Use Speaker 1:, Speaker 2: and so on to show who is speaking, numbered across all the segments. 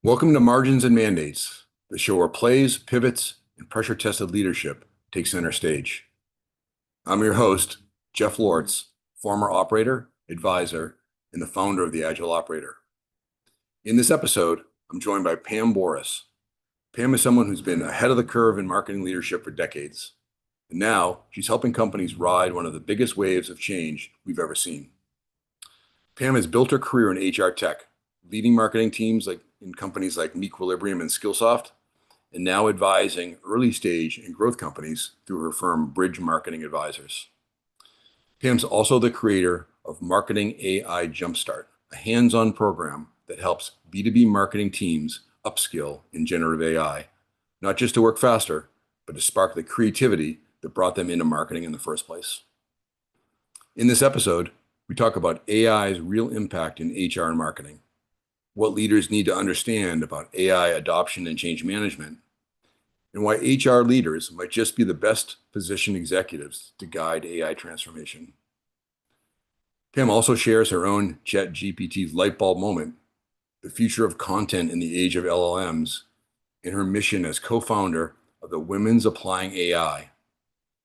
Speaker 1: Welcome to Margins and Mandates, the show where plays, pivots, and pressure-tested leadership take center stage. I'm your host, Jeff Lortz, former operator, advisor, and the founder of the Agile Operator. In this episode, I'm joined by Pam Boiros. Pam is someone who's been ahead of the curve in marketing leadership for decades, and now she's helping companies ride one of the biggest waves of change we've ever seen. Pam has built her career in HR tech, leading marketing teams in companies like Mequilibrium and Skillsoft, and now advising early stage and growth companies through her firm Bridge Marketing Advisors. Pam's also the creator of Marketing AI Jumpstart, a hands-on program that helps B2B marketing teams upskill in generative AI, not just to work faster, but to spark the creativity that brought them into marketing in the first place. In this episode, we talk about AI's real impact in HR and marketing, what leaders need to understand about AI adoption and change management, and why HR leaders might just be the best positioned executives to guide AI transformation. Pam also shares her own ChatGPT lightbulb moment, the future of content in the age of LLMs, and her mission as co-founder of the Women's Applying AI,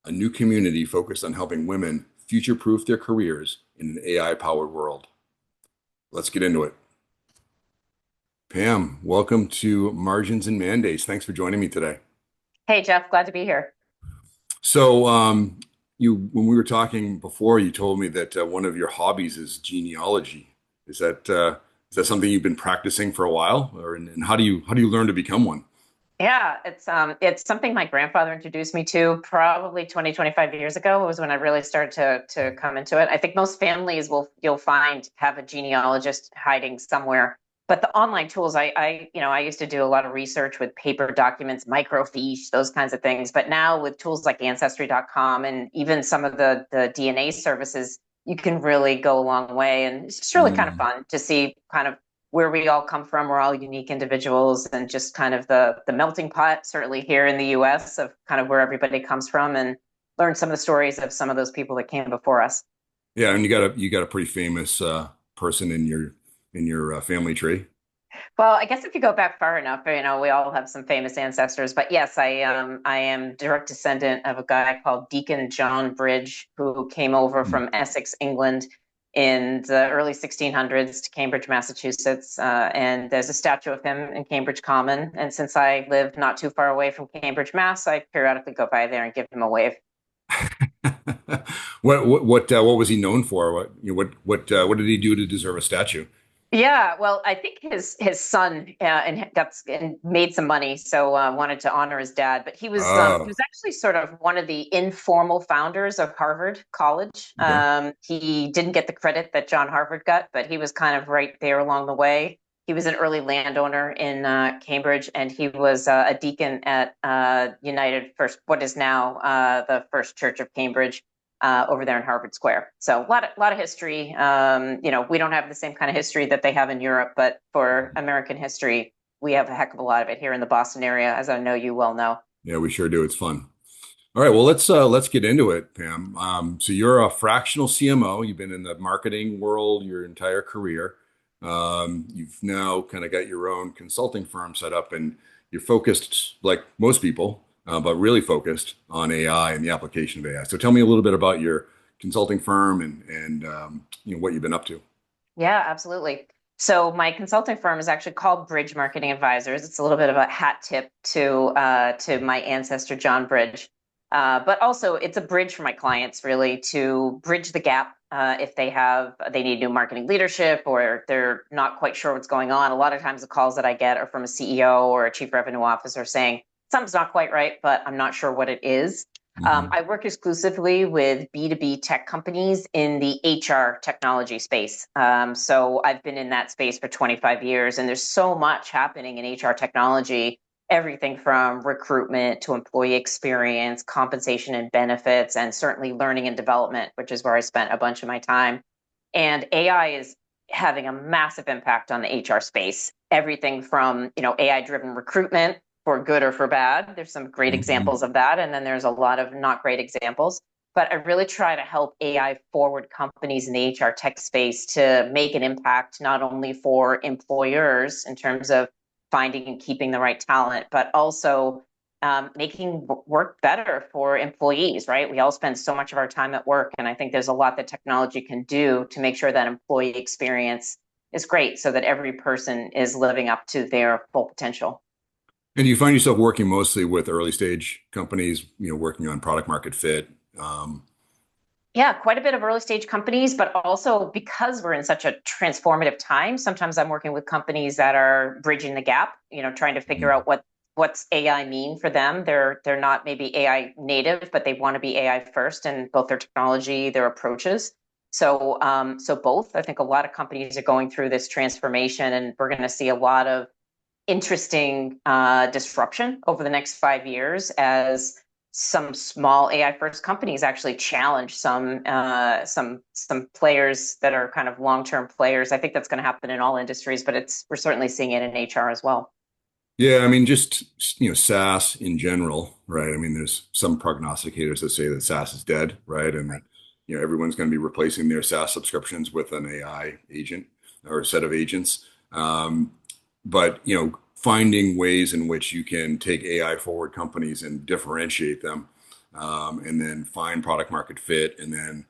Speaker 1: a new community focused on helping women future-proof their careers in an AI-powered world. Let's get into it. Pam, welcome to Margins and Mandates. Thanks for joining me today.
Speaker 2: Hey, Jeff, glad to be here.
Speaker 1: So, when we were talking before, you told me that one of your hobbies is genealogy. Is that something you've been practicing for a while, and how do you learn to become one?
Speaker 2: Yeah, it's something my grandfather introduced me to probably 20, 25 years ago. It was when I really started to come into it. I think most families you'll find have a genealogist hiding somewhere. But the online tools, I used to do a lot of research with paper documents, microfiche, those kinds of things. But now with tools like Ancestry.com and even some of the DNA services, you can really go a long way. And it's just really kind of
Speaker 1: Mm.
Speaker 2: fun to see kind of where we all come from. We're all unique individuals, and just kind of the melting pot, certainly here in the US, of kind of where everybody comes from, and learn some of the stories of some of those people that came before us.
Speaker 1: Yeah, and you got a pretty famous person in your family tree.
Speaker 2: Well, I guess if you go back far enough, we all have some famous ancestors. But yes, I am direct descendant of a guy called Deacon John Bridge, who came over
Speaker 1: Mm.
Speaker 2: from Essex, England, in the early 1600s to Cambridge, Massachusetts. And there's a statue of him in Cambridge Common. And since I live not too far away from Cambridge, Mass, I periodically go by there and give him a wave.
Speaker 1: What was he known for? What did he do to deserve a statue?
Speaker 2: Yeah, well, I think his son and made some money, so wanted to honor his dad. But he
Speaker 1: Oh,
Speaker 2: was actually sort of one of the informal founders of Harvard College.
Speaker 1: okay.
Speaker 2: He didn't get the credit that John Harvard got, but he was kind of right there along the way. He was an early landowner in Cambridge, and he was a deacon at United First, what is now the First Church of Cambridge, over there in Harvard Square. So a lot of history. We don't have the same kind of history that they have in Europe, but for American history, we have a heck of a lot of it here in the Boston area, as I know you well know.
Speaker 1: Yeah, we sure do. It's fun. All right, well, let's get into it, Pam. So you're a fractional CMO. You've been in the marketing world your entire career. You've now kind of got your own consulting firm set up, and you're focused, like most people, but really focused on AI and the application of AI. So tell me a little bit about your consulting firm and what you've been up to.
Speaker 2: Yeah, absolutely. So my consulting firm is actually called Bridge Marketing Advisors. It's a little bit of a hat tip to my ancestor John Bridge, but also it's a bridge for my clients, really, to bridge the gap if they need new marketing leadership, or they're not quite sure what's going on. A lot of times the calls that I get are from a CEO or a chief revenue officer saying something's not quite right, but I'm not sure what it is.
Speaker 1: Hmm.
Speaker 2: I work exclusively with B2B tech companies in the HR technology space. So I've been in that space for 25 years, and there's so much happening in HR technology, everything from recruitment to employee experience, compensation and benefits, and certainly learning and development, which is where I spent a bunch of my time. And AI is having a massive impact on the HR space. Everything from, AI-driven recruitment, for good or for bad. There's some great
Speaker 1: Hmm.
Speaker 2: examples of that, and then there's a lot of not great examples. But I really try to help AI forward companies in the HR tech space to make an impact, not only for employers in terms of finding and keeping the right talent, but also making work better for employees, right? We all spend so much of our time at work, and I think there's a lot that technology can do to make sure that employee experience is great so that every person is living up to their full potential.
Speaker 1: And you find yourself working mostly with early stage companies, working on product market fit. Um,
Speaker 2: Yeah, quite a bit of early stage companies, but also because we're in such a transformative time, sometimes I'm working with companies that are bridging the gap, trying to figure out what's AI mean for them. They're not maybe AI native, but they want to be AI first in both their technology, their approaches. So both. I think a lot of companies are going through this transformation, and we're going to see a lot of interesting disruption over the next 5 years as some small AI first companies actually challenge some players that are kind of long term players. I think that's going to happen in all industries, but we're certainly seeing it in HR as well.
Speaker 1: yeah, I mean, just, SaaS in general, right? I mean, there's some prognosticators that say that SaaS is dead, right? And that, everyone's going to be replacing their SaaS subscriptions with an AI agent or a set of agents. But finding ways in which you can take AI forward companies and differentiate them, and then find product market fit, and then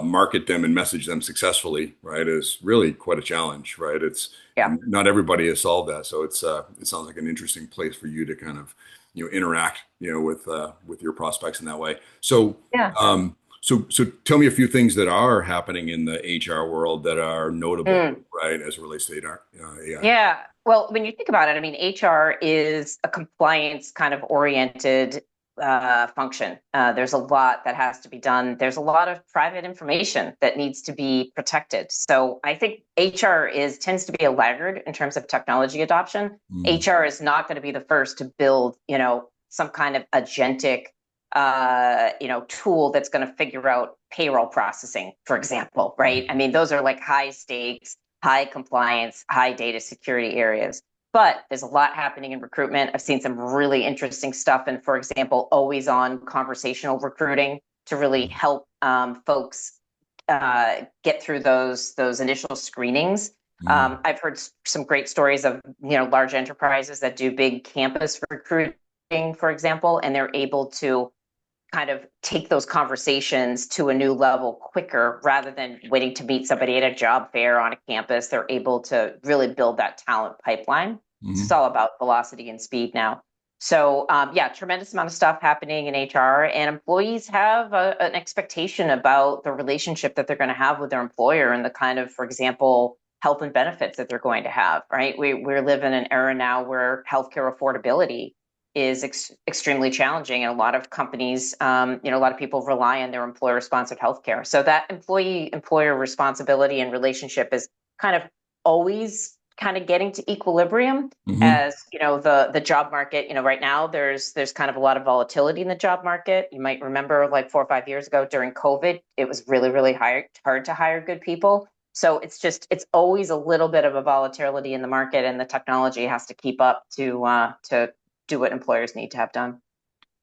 Speaker 1: market them and message them successfully, right, is really quite a challenge, right? It's
Speaker 2: Yeah.
Speaker 1: and not everybody has solved that, so it sounds like an interesting place for you to kind of interact with your prospects in that way. So
Speaker 2: Yeah.
Speaker 1: so tell me a few things that are happening in the HR world that are notable,
Speaker 2: Mm.
Speaker 1: right, as it relates to AI.
Speaker 2: Yeah. Well, when you think about it, I mean, HR is a compliance kind of oriented function. There's a lot that has to be done. There's a lot of private information that needs to be protected. So I think HR tends to be a laggard in terms of technology adoption.
Speaker 1: Mm,
Speaker 2: HR is not going to be the first to build, some kind of agentic, tool that's going to figure out payroll processing, for example, right? I mean, those are like high stakes, high compliance, high data security areas. But there's a lot happening in recruitment. I've seen some really interesting stuff. And for example, always on conversational recruiting to really help folks get through those initial screenings.
Speaker 1: mm,
Speaker 2: I've heard some great stories of large enterprises that do big campus recruiting, for example, and they're able to kind of take those conversations to a new level quicker rather than waiting to meet somebody at a job fair on a campus. They're able to really build that talent pipeline. It's
Speaker 1: mm,
Speaker 2: all about velocity and speed now. So, yeah, tremendous amount of stuff happening in HR, and employees have an expectation about the relationship that they're going to have with their employer and the kind of, for example, health and benefits that they're going to have, right? We live in an era now where healthcare affordability is extremely challenging, and a lot of companies, a lot of people rely on their employer-sponsored healthcare. So that employee-employer responsibility and relationship is kind of always kind of getting to equilibrium.
Speaker 1: mm,
Speaker 2: As the job market, right now there's kind of a lot of volatility in the job market. You might remember like 4 or 5 years ago during COVID, it was really hard to hire good people. So it's always a little bit of a volatility in the market, and the technology has to keep up to do what employers need to have done.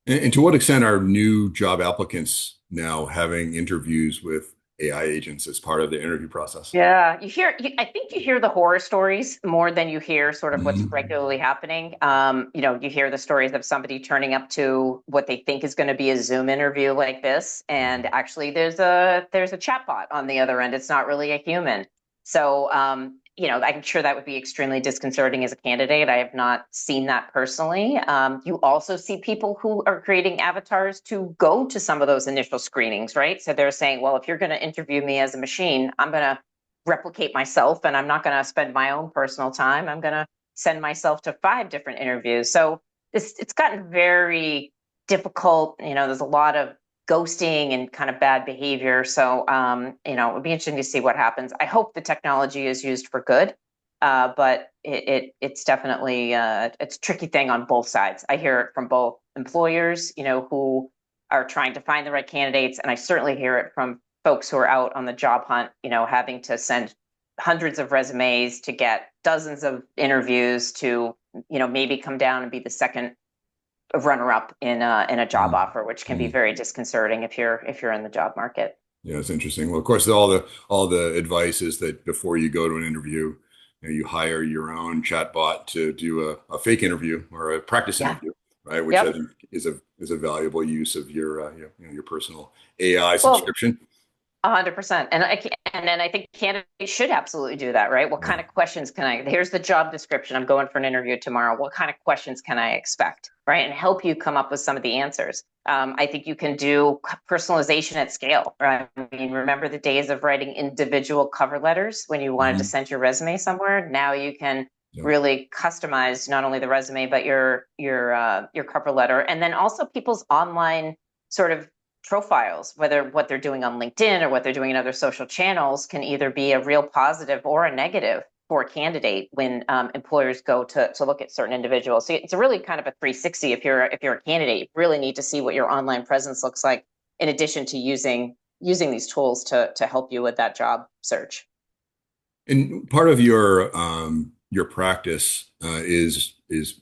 Speaker 1: and to what extent are new job applicants now having interviews with AI agents as part of the interview process?
Speaker 2: Yeah, I think you hear the horror stories more than you hear sort of what's
Speaker 1: Mm,
Speaker 2: regularly happening. You hear the stories of somebody turning up to what they think is going to be a Zoom interview like this, and actually there's a chatbot on the other end. It's not really a human. So, I'm sure that would be extremely disconcerting as a candidate. I have not seen that personally. You also see people who are creating avatars to go to some of those initial screenings, right? So they're saying, well, if you're going to interview me as a machine, I'm going to replicate myself, and I'm not going to spend my own personal time. I'm going to send myself to 5 different interviews. So it's gotten very difficult. There's a lot of ghosting and kind of bad behavior. So, it would be interesting to see what happens. I hope the technology is used for good, but it's definitely it's a tricky thing on both sides. I hear it from both employers, who are trying to find the right candidates, and I certainly hear it from folks who are out on the job hunt, having to send hundreds of resumes to get dozens of interviews to, maybe come down and be the second runner up in a job
Speaker 1: mm,
Speaker 2: offer, which can be
Speaker 1: mm.
Speaker 2: very disconcerting if you're in the job market.
Speaker 1: Yeah, it's interesting. Well, of course, all the advice is that before you go to an interview, you hire your own chatbot to do a fake interview or a practice
Speaker 2: Yeah.
Speaker 1: interview, right? Which I
Speaker 2: Yep.
Speaker 1: think is a valuable use of your personal AI
Speaker 2: Well,
Speaker 1: subscription.
Speaker 2: 100%. And then I think candidates should absolutely do that, right? What
Speaker 1: Yeah.
Speaker 2: kind of questions can here's the job description. I'm going for an interview tomorrow. What kind of questions can I expect, right? And help you come up with some of the answers. I think you can do personalization at scale, right? I mean, remember the days of writing individual cover letters when you wanted to
Speaker 1: Mhm.
Speaker 2: send your resume somewhere? Now you can
Speaker 1: Yeah.
Speaker 2: really customize not only the resume, but your cover letter. And then also people's online sort of profiles, whether what they're doing on LinkedIn or what they're doing in other social channels, can either be a real positive or a negative for a candidate when employers go to look at certain individuals. So it's a really kind of a 360. If you're a candidate, you really need to see what your online presence looks like, in addition to using these tools to help you with that job search.
Speaker 1: And part of your practice is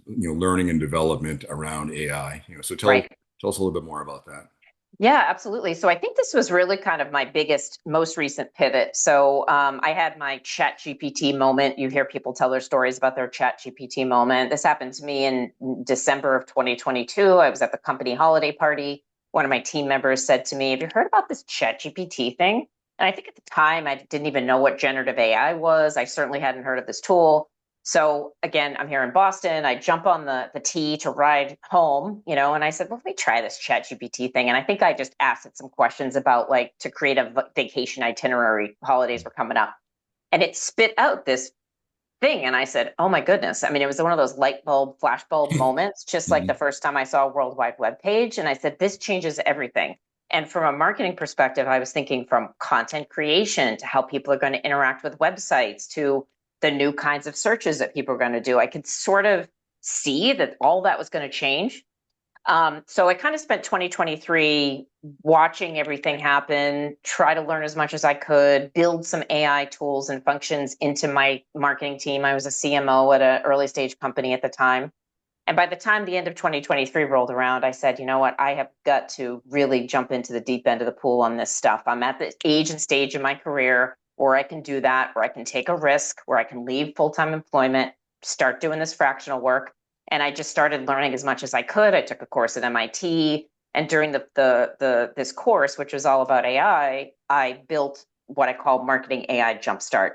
Speaker 1: learning and development around AI. So tell
Speaker 2: Right.
Speaker 1: tell us a little bit more about that.
Speaker 2: Yeah, absolutely. So I think this was really kind of my biggest, most recent pivot. So I had my Chat GPT moment. You hear people tell their stories about their Chat GPT moment. This happened to me in December of 2022. I was at the company holiday party. One of my team members said to me, "Have you heard about this Chat GPT thing?" And I think at the time I didn't even know what generative AI was. I certainly hadn't heard of this tool. So again, I'm here in Boston. I jump on the T to ride home, and I said, well, let me try this Chat GPT thing. And I think I just asked it some questions about like to create a vacation itinerary. Holidays were coming up. And it spit out this thing. And I said, oh my goodness. I mean, it was one of those light bulb, flash bulb moments, just like the
Speaker 1: Mhm.
Speaker 2: first time I saw a World Wide Web page. And I said, this changes everything. And from a marketing perspective, I was thinking from content creation to how people are going to interact with websites to the new kinds of searches that people are going to do. I could sort of see that all that was going to change. So I kind of spent 2023 watching everything happen, try to learn as much as I could, build some AI tools and functions into my marketing team. I was a CMO at an early stage company at the time. And by the time the end of 2023 rolled around, I said, you know what, I have got to really jump into the deep end of the pool on this stuff. I'm at the age and stage in my career where I can do that, where I can take a risk, where I can leave full-time employment, start doing this fractional work. And I just started learning as much as I could. I took a course at MIT. And during this course, which was all about AI, I built what I call Marketing AI Jumpstart,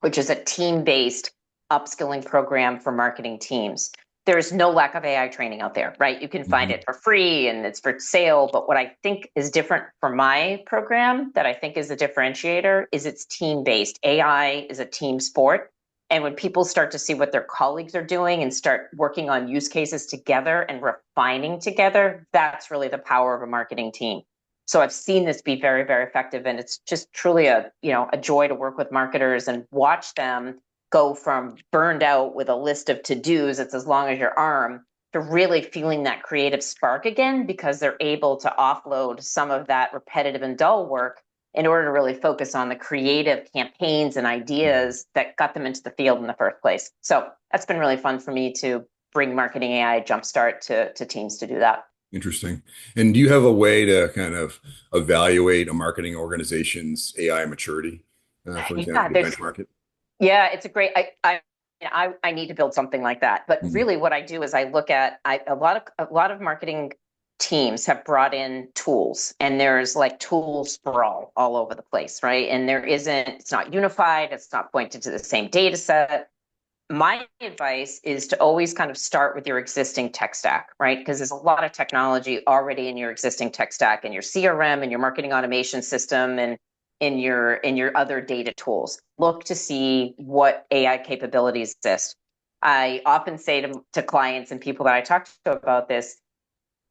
Speaker 2: which is a team-based upskilling program for marketing teams. There's no lack of AI training out there, right? You can find
Speaker 1: Mhm.
Speaker 2: it for free and it's for sale. But what I think is different for my program, that I think is a differentiator, is it's team-based. AI is a team sport. And when people start to see what their colleagues are doing and start working on use cases together and refining together, that's really the power of a marketing team. So I've seen this be very, very effective, and it's just truly a joy to work with marketers and watch them go from burned out with a list of to-dos that's as long as your arm to really feeling that creative spark again, because they're able to offload some of that repetitive and dull work in order to really focus on the creative campaigns and ideas that got them into the field in the first place. So that's been really fun for me to bring Marketing AI Jumpstart to teams to do that.
Speaker 1: Interesting. And do you have a way to kind of evaluate a marketing organization's AI maturity, for
Speaker 2: Yeah,
Speaker 1: example, to
Speaker 2: there's
Speaker 1: benchmark it?
Speaker 2: Yeah, it's a great. I need to build something like that. But
Speaker 1: Mhm.
Speaker 2: really, what I do is I look at a lot of marketing teams have brought in tools, and there's like tool sprawl all over the place, right? And there isn't. It's not unified. It's not pointed to the same data set. My advice is to always kind of start with your existing tech stack, right? Because there's a lot of technology already in your existing tech stack, in your CRM and your marketing automation system, and in your other data tools. Look to see what AI capabilities exist. I often say to clients and people that I talk to about this,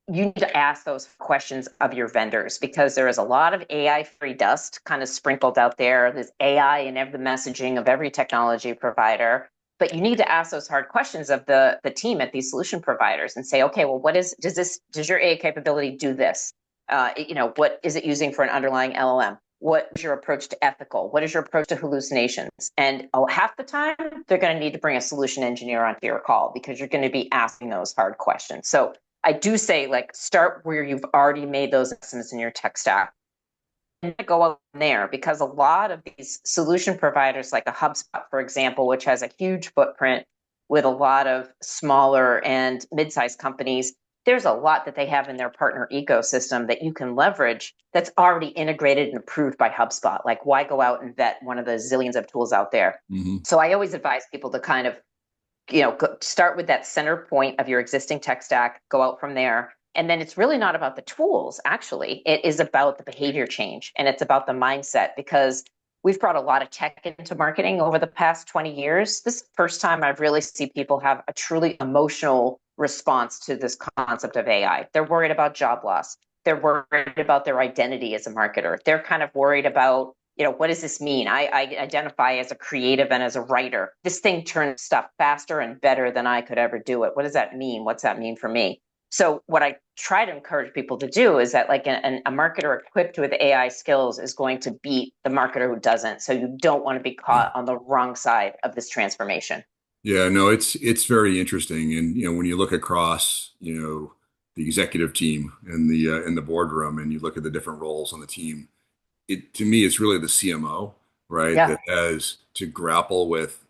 Speaker 2: you need to ask those questions of your vendors, because there is a lot of AI free dust kind of sprinkled out there. There's AI in every messaging of every technology provider. But you need to ask those hard questions of the team at these solution providers and say, okay, well, does your AI capability do this? What is it using for an underlying LLM? What is your approach to ethical? What is your approach to hallucinations? And half the time, they're going to need to bring a solution engineer onto your call, because you're going to be asking those hard questions. So I do say, like, start where you've already made those investments in your tech stack. go out from there because a lot of these solution providers, like a HubSpot, for example, which has a huge footprint with a lot of smaller and mid-sized companies, there's a lot that they have in their partner ecosystem that you can leverage that's already integrated and approved by HubSpot. Like, why go out and vet one of the zillions of tools out there?
Speaker 1: Hmm.
Speaker 2: So I always advise people to kind of, start with that center point of your existing tech stack, go out from there. And then it's really not about the tools, actually. It is about the behavior change and it's about the mindset, because we've brought a lot of tech into marketing over the past 20 years. This is the first time I've really seen people have a truly emotional response to this concept of AI. They're worried about job loss. They're worried about their identity as a marketer. They're kind of worried about, what does this mean? I identify as a creative and as a writer. This thing turns stuff faster and better than I could ever do it. What does that mean? What's that mean for me? So what I try to encourage people to do is that, like, a marketer equipped with AI skills is going to beat the marketer who doesn't. So you don't want to be
Speaker 1: Yeah.
Speaker 2: caught on the wrong side of this transformation.
Speaker 1: Yeah, no, it's very interesting. And when you look across, the executive team and the boardroom and you look at the different roles on the team, it to me it's really the CMO, right,
Speaker 2: Yeah,
Speaker 1: that has to grapple with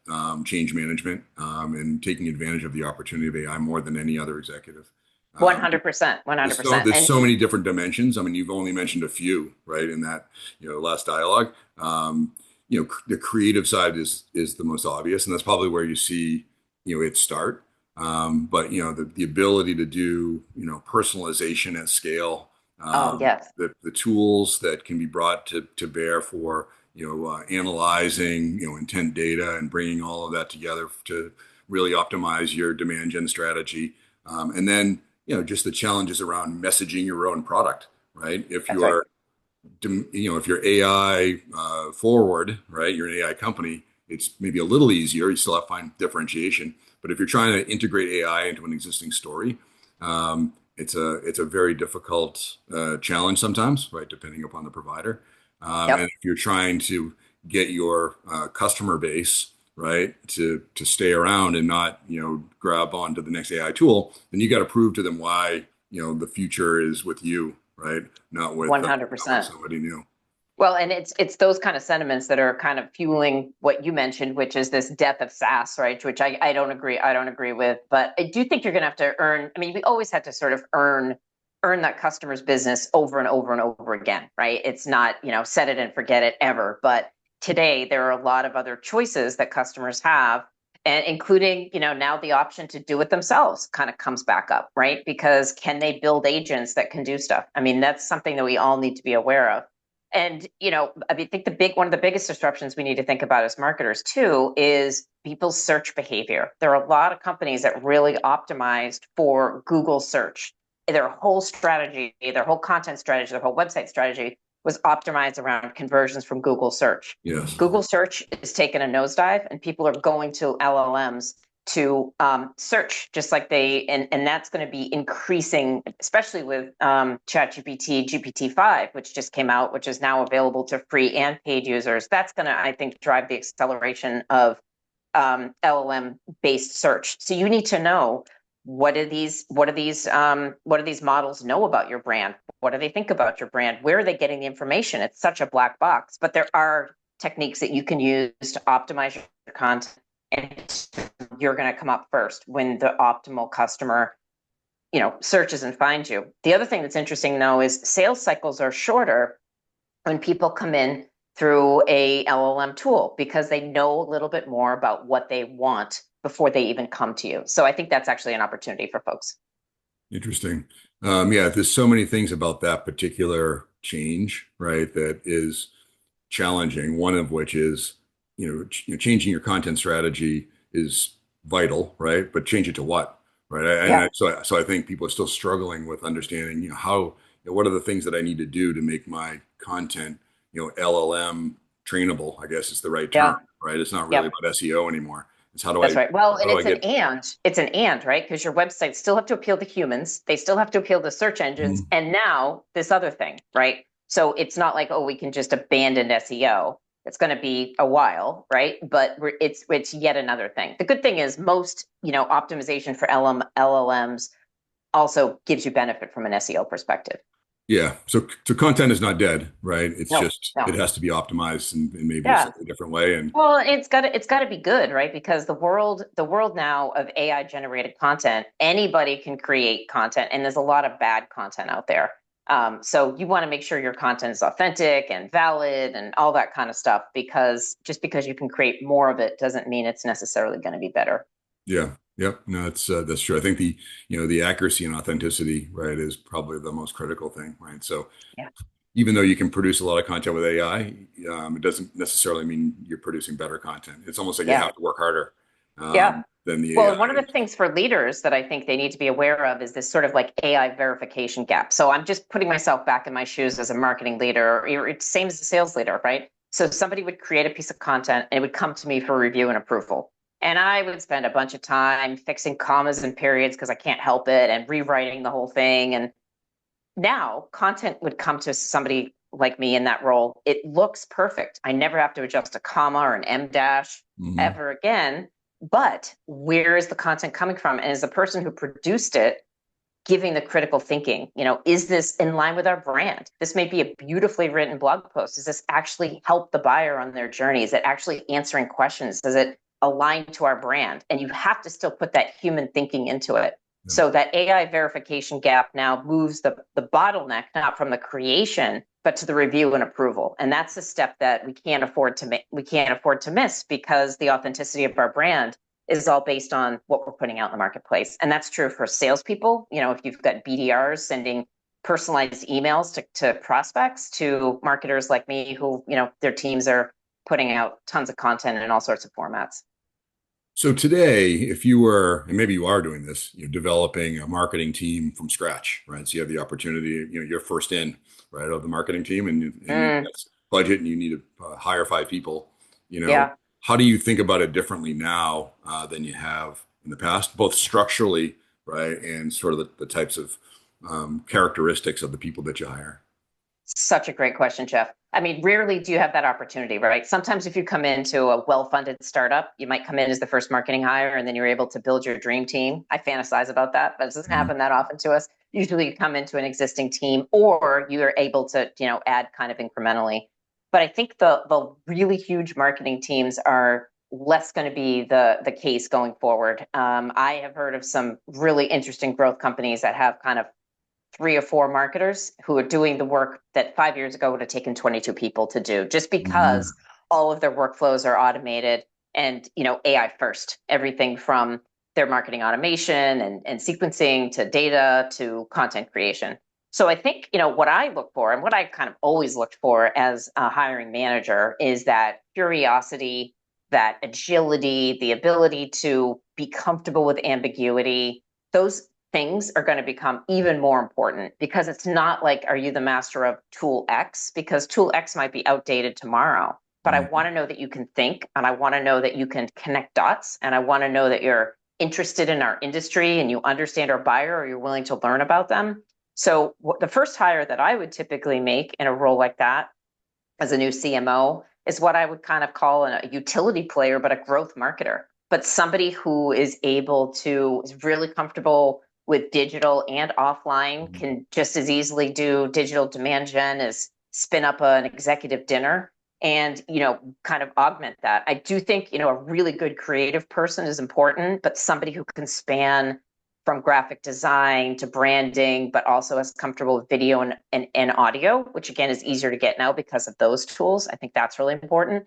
Speaker 1: change management and taking advantage of the opportunity of AI more than any other executive. Um,
Speaker 2: 100%,
Speaker 1: there's so
Speaker 2: 100%.
Speaker 1: there's
Speaker 2: And
Speaker 1: so many different dimensions. I mean, you've only mentioned a few, right, in that last dialogue. The creative side is the most obvious, and that's probably where you see it start. But the ability to do personalization at scale,
Speaker 2: oh, yes.
Speaker 1: the tools that can be brought to bear for analyzing intent data and bringing all of that together to really optimize your demand gen strategy, and then just the challenges around messaging your own product, right? If
Speaker 2: That's right.
Speaker 1: you're if you're AI forward, right, you're an AI company, it's maybe a little easier. You still have to find differentiation. But if you're trying to integrate AI into an existing story, it's a very difficult challenge sometimes, right, depending upon the provider. And
Speaker 2: Yep.
Speaker 1: if you're trying to get your customer base right to stay around and not grab onto the next AI tool, then you got to prove to them why the future is with you, right, not with
Speaker 2: 100%.
Speaker 1: somebody new.
Speaker 2: Well, and it's those kind of sentiments that are kind of fueling what you mentioned, which is this death of SaaS, right? Which I don't agree. I don't agree with, but I do think you're going to have to earn. I mean, we always had to sort of earn that customer's business over and over and over again, right? It's not set it and forget it ever. But today there are a lot of other choices that customers have, and including now the option to do it themselves kind of comes back up, right? Because can they build agents that can do stuff? I mean, that's something that we all need to be aware of. And I mean, I think one of the biggest disruptions we need to think about as marketers too is people's search behavior. There are a lot of companies that really optimized for Google search. Their whole strategy, their whole content strategy, their whole website strategy was optimized around conversions from Google search.
Speaker 1: Yes.
Speaker 2: Google search is taking a nosedive, and people are going to LLMs to search, just like and that's going to be increasing, especially with ChatGPT, GPT-5, which just came out, which is now available to free and paid users. That's going to, I think, drive the acceleration of LLM based search. So you need to know, what do these models know about your brand? What do they think about your brand? Where are they getting the information? It's such a black box, but there are techniques that you can use to optimize your content, and you're going to come up first when the optimal customer searches and finds you. The other thing that's interesting, though, is sales cycles are shorter when people come in through a LLM tool, because they know a little bit more about what they want before they even come to you. So I think that's actually an opportunity for folks.
Speaker 1: Interesting. Yeah, there's so many things about that particular change, right, that is challenging. One of which is, changing your content strategy is vital, right? But change it to what, right?
Speaker 2: Yeah.
Speaker 1: So I think people are still struggling with understanding, how, what are the things that I need to do to make my content, LLM trainable, I guess is the right term,
Speaker 2: Yeah.
Speaker 1: right? It's not really
Speaker 2: Yep.
Speaker 1: about SEO anymore. It's how do
Speaker 2: That's
Speaker 1: I,
Speaker 2: right. Well,
Speaker 1: how
Speaker 2: and
Speaker 1: do I get,
Speaker 2: it's an and, right? Because your websites still have to appeal to humans. They still have to appeal to search engines.
Speaker 1: Mhm.
Speaker 2: And now this other thing, right? So it's not like, oh, we can just abandon SEO. It's going to be a while, right? But it's yet another thing. The good thing is most, optimization for LLMs also gives you benefit from an SEO perspective.
Speaker 1: Yeah. So content is not dead, right? It's
Speaker 2: No,
Speaker 1: just it
Speaker 2: no.
Speaker 1: has to be optimized in maybe a
Speaker 2: Yeah.
Speaker 1: slightly different way. And
Speaker 2: Well, it's got to be good, right? Because the world now of AI generated content, anybody can create content, and there's a lot of bad content out there. So you want to make sure your content is authentic and valid and all that kind of stuff, because just because you can create more of it doesn't mean it's necessarily going to be better.
Speaker 1: yeah, yep. No, that's true. I think the accuracy and authenticity, right, is probably the most critical thing, right? So
Speaker 2: Yeah.
Speaker 1: even though you can produce a lot of content with AI, it doesn't necessarily mean you're producing better content. It's almost like you
Speaker 2: Yeah.
Speaker 1: have to work harder
Speaker 2: Yeah.
Speaker 1: than the
Speaker 2: Well,
Speaker 1: AI.
Speaker 2: and one of the things for leaders that I think they need to be aware of is this sort of like AI verification gap. So I'm just putting myself back in my shoes as a marketing leader, or it's same as a sales leader, right? So somebody would create a piece of content and it would come to me for review and approval. And I would spend a bunch of time fixing commas and periods because I can't help it and rewriting the whole thing. And now content would come to somebody like me in that role. It looks perfect. I never have to adjust a comma or an M dash
Speaker 1: Mhm.
Speaker 2: ever again. But where is the content coming from? And is the person who produced it giving the critical thinking? Is this in line with our brand? This may be a beautifully written blog post. Does this actually help the buyer on their journey? Is it actually answering questions? Does it align to our brand? And you have to still put that human thinking into it.
Speaker 1: Yeah.
Speaker 2: So that AI verification gap now moves the bottleneck not from the creation, but to the review and approval. And that's a step that we can't afford to miss, because the authenticity of our brand is all based on what we're putting out in the marketplace. And that's true for salespeople. If you've got BDRs sending personalized emails to prospects, to marketers like me who, their teams are putting out tons of content in all sorts of formats.
Speaker 1: So today, if you were, and maybe you are doing this, developing a marketing team from scratch, right? So you have the opportunity, you're first in, right, of the marketing team, and
Speaker 2: Mm,
Speaker 1: that's budget, and you need to hire five people. You know,
Speaker 2: yeah.
Speaker 1: how do you think about it differently now than you have in the past, both structurally, right, and sort of the types of characteristics of the people that you hire?
Speaker 2: Such a great question, Jeff. I mean, rarely do you have that opportunity, right? Sometimes if you come into a well-funded startup, you might come in as the first marketing hire and then you're able to build your dream team. I fantasize about that, but it doesn't
Speaker 1: Mhm.
Speaker 2: happen that often to us. Usually you come into an existing team, or you're able to, add kind of incrementally. But I think the really huge marketing teams are less going to be the case going forward. I have heard of some really interesting growth companies that have kind of 3 or 4 marketers who are doing the work that 5 years ago would have taken 22 people to do, just because
Speaker 1: Mhm.
Speaker 2: all of their workflows are automated and, AI first. Everything from their marketing automation and sequencing to data to content creation. So I think, what I look for, and what I kind of always looked for as a hiring manager, is that curiosity, that agility, the ability to be comfortable with ambiguity. Those things are going to become even more important, because it's not like, are you the master of tool X? Because tool X might be outdated tomorrow. But I
Speaker 1: Mhm.
Speaker 2: want to know that you can think, and I want to know that you can connect dots, and I want to know that you're interested in our industry and you understand our buyer, or you're willing to learn about them. So the first hire that I would typically make in a role like that as a new CMO is what I would kind of call a utility player, but a growth marketer. But somebody who is really comfortable with digital and offline,
Speaker 1: Mhm.
Speaker 2: can just as easily do digital demand gen as spin up an executive dinner, and, kind of augment that. I do think, a really good creative person is important, but somebody who can span from graphic design to branding, but also is comfortable with video and audio, which again is easier to get now because of those tools. I think that's really important.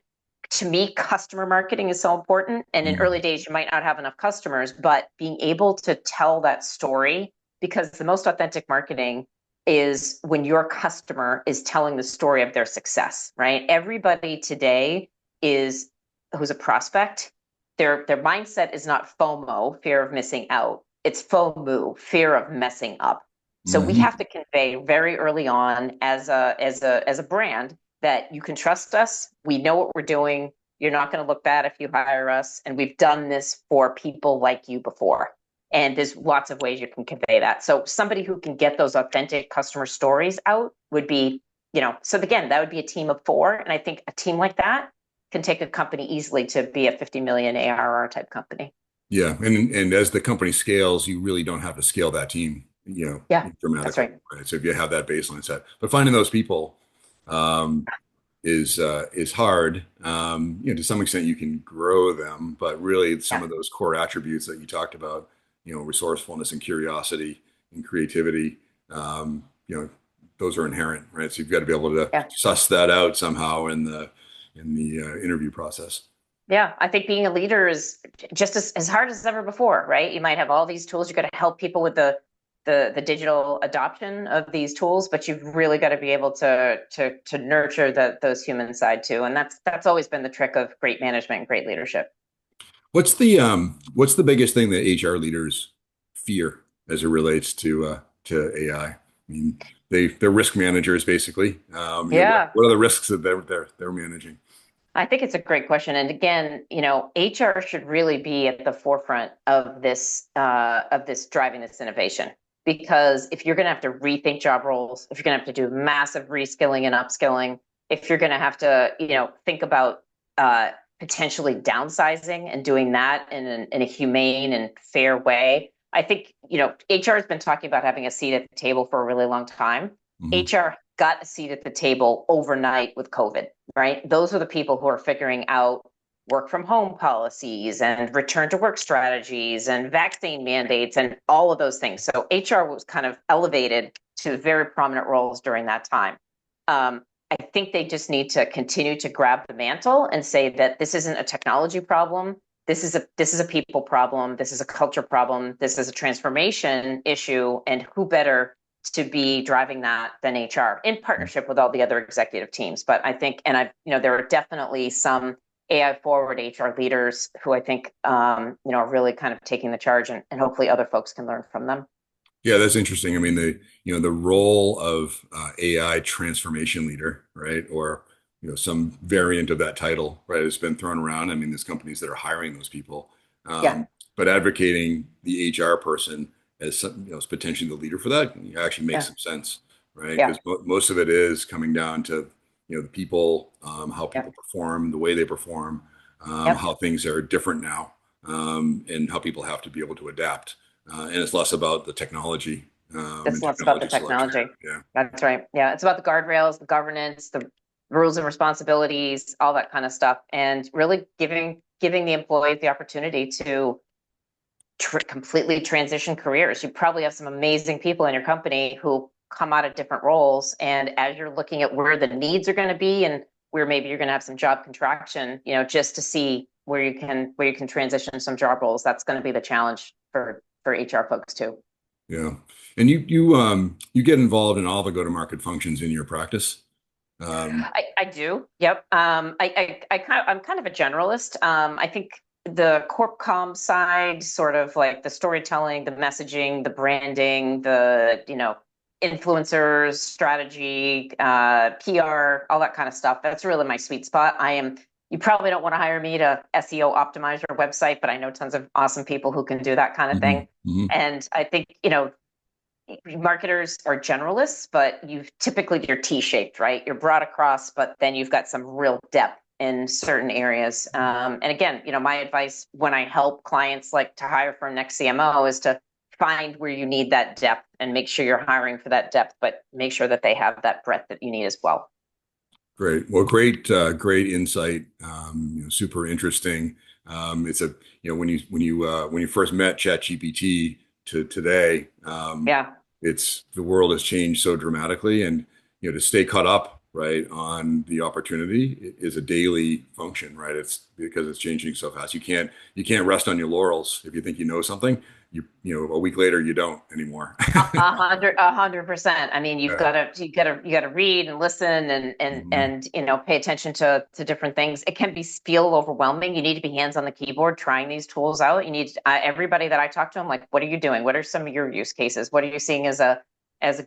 Speaker 2: To me, customer marketing is so important. And in early
Speaker 1: Mhm.
Speaker 2: days, you might not have enough customers, but being able to tell that story, because the most authentic marketing is when your customer is telling the story of their success, right? Everybody today is who's a prospect, their mindset is not FOMO, fear of missing out. It's FOMO, fear of messing up. So we have
Speaker 1: Mhm.
Speaker 2: to convey very early on as a brand that you can trust us. We know what we're doing. You're not going to look bad if you hire us, and we've done this for people like you before. And there's lots of ways you can convey that. So somebody who can get those authentic customer stories out would be, so again, that would be a team of 4. And I think a team like that can take a company easily to be a 50 million ARR type company.
Speaker 1: Yeah, and as the company scales, you really don't have to scale that team,
Speaker 2: Yeah, that's
Speaker 1: dramatically,
Speaker 2: right.
Speaker 1: right? So if you have that baseline set, but finding those people um, is hard. To some extent you can grow them, but really some
Speaker 2: Yeah,
Speaker 1: of those core attributes that you talked about, resourcefulness and curiosity and creativity, those are inherent, right? So you've got to be able to
Speaker 2: yeah.
Speaker 1: suss that out somehow in the interview process.
Speaker 2: Yeah, I think being a leader is just as hard as ever before, right? You might have all these tools. You got to help people with the digital adoption of these tools, but you've really got to be able to nurture those human side too. And that's always been the trick of great management and great leadership.
Speaker 1: What's the biggest thing that HR leaders fear as it relates to AI? I mean, they're risk managers basically.
Speaker 2: Yeah,
Speaker 1: what are the risks that they're managing?
Speaker 2: I think it's a great question. And again, HR should really be at the forefront of this driving this innovation. Because if you're going to have to rethink job roles, if you're going to have to do massive reskilling and upskilling, if you're going to have to, think about potentially downsizing and doing that in a humane and fair way, I think, HR has been talking about having a seat at the table for a really long time.
Speaker 1: Mhm.
Speaker 2: HR got a seat at the table overnight with COVID, right? Those are the people who are figuring out work from home policies and return to work strategies and vaccine mandates and all of those things. So HR was kind of elevated to very prominent roles during that time. I think they just need to continue to grab the mantle and say that this isn't a technology problem. This is a people problem. This is a culture problem. This is a transformation issue. And who better to be driving that than HR in partnership with all the other executive teams? But I think, and there are definitely some AI forward HR leaders who I think, are really kind of taking the charge, and hopefully other folks can learn from them.
Speaker 1: Yeah, that's interesting. I mean, the role of AI transformation leader, right? Or, some variant of that title, right, has been thrown around. I mean, there's companies that are hiring those people.
Speaker 2: Yeah,
Speaker 1: But advocating the HR person as as potentially the leader for that actually makes
Speaker 2: yeah,
Speaker 1: some sense, right?
Speaker 2: yeah,
Speaker 1: Because most of it is coming down to, the people, how
Speaker 2: yeah,
Speaker 1: people perform, the way they perform,
Speaker 2: yep.
Speaker 1: how things are different now, and how people have to be able to adapt. And it's less about the technology
Speaker 2: It's
Speaker 1: and
Speaker 2: less about the
Speaker 1: technology selection.
Speaker 2: technology.
Speaker 1: Yeah.
Speaker 2: That's right. Yeah, it's about the guardrails, the governance, the rules and responsibilities, all that kind of stuff, and really giving the employees the opportunity to completely transition careers. You probably have some amazing people in your company who come out of different roles, and as you're looking at where the needs are going to be and where maybe you're going to have some job contraction, just to see where you can transition some job roles, that's going to be the challenge for HR folks too.
Speaker 1: Yeah. And you get involved in all the go-to-market functions in your practice. Um,
Speaker 2: I do. Yep. I'm kind of a generalist. I think the corp com side, sort of like the storytelling, the messaging, the branding, the influencers, strategy, PR, all that kind of stuff. That's really my sweet spot. You probably don't want to hire me to SEO optimize your website, but I know tons of awesome people who can do that kind of
Speaker 1: mhm,
Speaker 2: thing.
Speaker 1: mhm.
Speaker 2: And I think, marketers are generalists, but you're T-shaped, right? You're broad across, but then you've got some real depth in certain areas. And again, my advice when I help clients like to hire for a next CMO is to find where you need that depth and make sure you're hiring for that depth, but make sure that they have that breadth that you need as well.
Speaker 1: Great. Well, great insight. Super interesting. It's when you first met ChatGPT to today,
Speaker 2: Yeah.
Speaker 1: it's the world has changed so dramatically, and to stay caught up, right, on the opportunity is a daily function, right? It's because it's changing so fast. You can't rest on your laurels. If you think you know something, a week later you don't anymore.
Speaker 2: 100%. I mean,
Speaker 1: Yeah.
Speaker 2: you gotta read and listen and and
Speaker 1: Mhm.
Speaker 2: and pay attention to different things. It can feel overwhelming. You need to be hands on the keyboard trying these tools out. You need everybody that I talk to. I'm like, what are you doing? What are some of your use cases? What are you seeing as a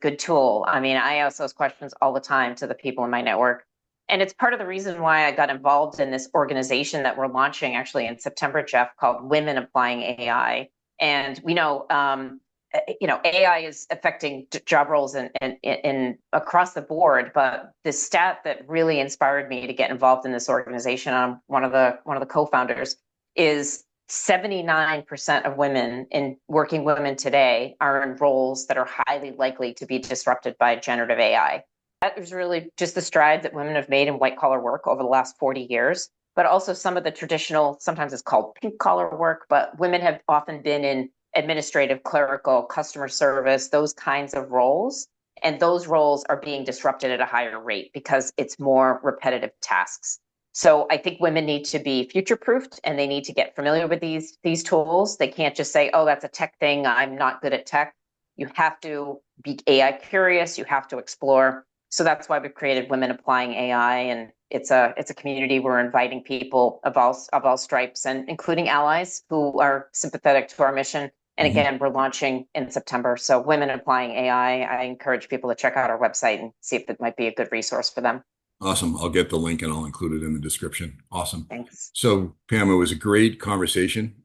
Speaker 2: good tool? I mean, I ask those questions all the time to the people in my network. And it's part of the reason why I got involved in this organization that we're launching actually in September, Jeff, called Women Applying AI. And we know AI is affecting job roles and across the board. But the stat that really inspired me to get involved in this organization, I'm one of the co-founders, is 79% of women in working women today are in roles that are highly likely to be disrupted by generative AI. That is really just the strides that women have made in white collar work over the last 40 years, but also some of the traditional, sometimes it's called pink collar work, but women have often been in administrative, clerical, customer service, those kinds of roles. And those roles are being disrupted at a higher rate because it's more repetitive tasks. So I think women need to be future-proofed and they need to get familiar with these tools. They can't just say, oh, that's a tech thing. I'm not good at tech. You have to be AI curious. You have to explore. So that's why we've created Women Applying AI, and it's a community. We're inviting people of all stripes, and including allies who are sympathetic to our mission. And again, we're launching in September. So Women Applying AI, I encourage people to check out our website and see if it might be a good resource for them.
Speaker 1: Awesome. I'll get the link and I'll include it in the description. Awesome.
Speaker 2: Thanks.
Speaker 1: So, Pam, it was a great conversation.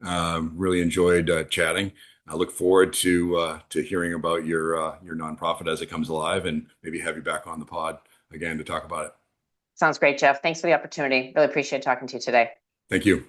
Speaker 1: Really enjoyed chatting. I look forward to hearing about your nonprofit as it comes alive, and maybe have you back on the pod again to talk about it.
Speaker 2: Sounds great, Jeff. Thanks for the opportunity. Really appreciate talking to you today.
Speaker 1: Thank you.